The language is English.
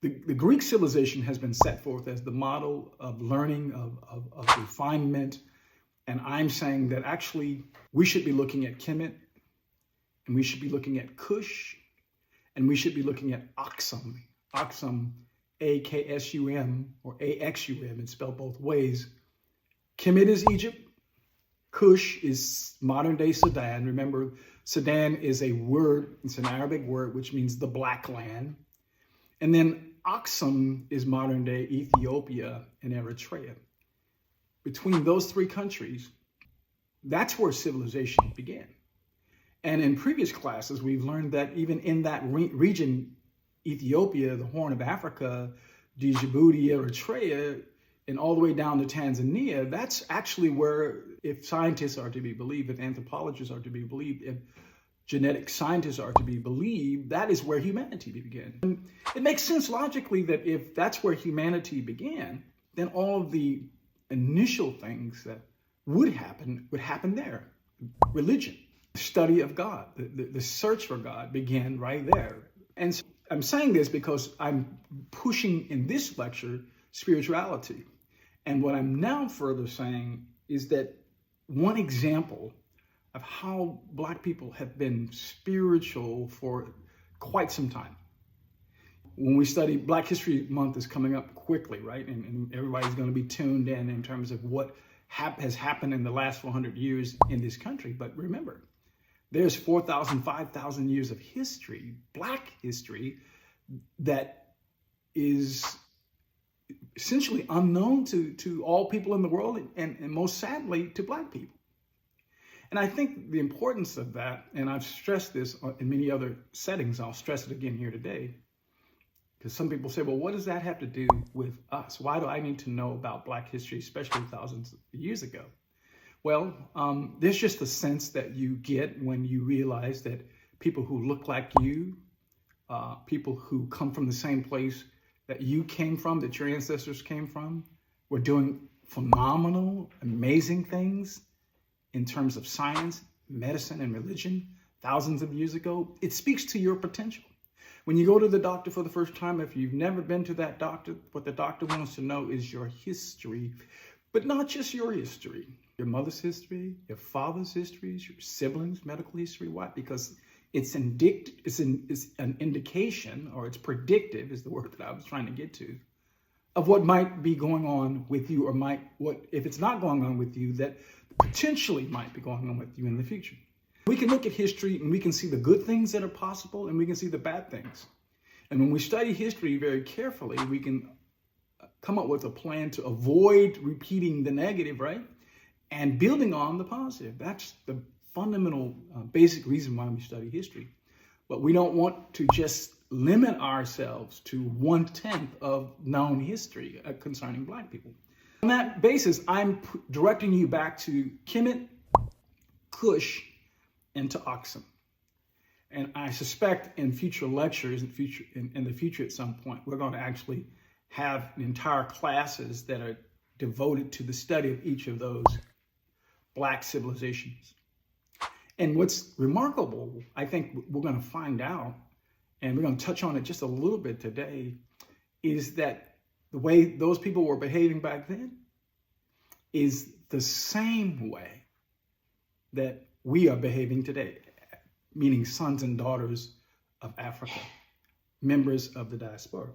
The Greek civilization has been set forth as the model of learning, of refinement. And I'm saying that actually we should be looking at Kemet, and we should be looking at Kush, and we should be looking at Aksum. Aksum, A-K-S-U-M, or A-X-U-M, it's spelled both ways. Kemet is Egypt. Kush is modern-day Sudan. Remember, Sudan is a word, it's an Arabic word, which means the black land. And then Aksum is modern-day Ethiopia and Eritrea. Between those three countries, that's where civilization began. And in previous classes, we've learned that even in that region, Ethiopia, the Horn of Africa, Djibouti, Eritrea, and all the way down to Tanzania, that's actually where, if scientists are to be believed, if anthropologists are to be believed, if genetic scientists are to be believed, that is where humanity began. And it makes sense logically that if that's where humanity began, then all of the initial things that would happen there. Religion, study of God, the search for God began right there. And so I'm saying this because I'm pushing in this lecture spirituality. And what I'm now further saying is that one example of how Black people have been spiritual for quite some time. When we study, Black History Month is coming up quickly, right? And everybody's going to be tuned in terms of what has happened in the last 400 years in this country. But remember, there's 4,000, 5,000 years of history, Black history, that is essentially unknown to all people in the world, and most sadly to Black people. And I think the importance of that, and I've stressed this in many other settings, I'll stress it again here today, because some people say, well, what does that have to do with us? Why do I need to know about Black history, especially thousands of years ago? Well, there's just a sense that you get when you realize that people who look like you, people who come from the same place that you came from, that your ancestors came from, were doing phenomenal, amazing things in terms of science, medicine, and religion thousands of years ago. It speaks to your potential. When you go to the doctor for the first time, if you've never been to that doctor, what the doctor wants to know is your history, but not just your history, your mother's history, your father's histories, your siblings' medical history. Why? Because it's an indication, or it's predictive is the word that I was trying to get to, of what might be going on with you, or if it's not going on with you, that potentially might be going on with you in the future. We can look at history and we can see the good things that are possible, and we can see the bad things. And when we study history very carefully, we can come up with a plan to avoid repeating the negative, right? And building on the positive. That's the fundamental, basic reason why we study history. But we don't want to just limit ourselves to 1/10 of known history concerning Black people. On that basis, I'm directing you back to Kemet, Kush, and to Aksum. And I suspect in future lectures, in the future at some point, we're going to actually have entire classes that are devoted to the study of each of those Black civilizations. And what's remarkable, I think we're going to find out, and we're going to touch on it just a little bit today, is that the way those people were behaving back then is the same way that we are behaving today, meaning sons and daughters of Africa, members of the diaspora.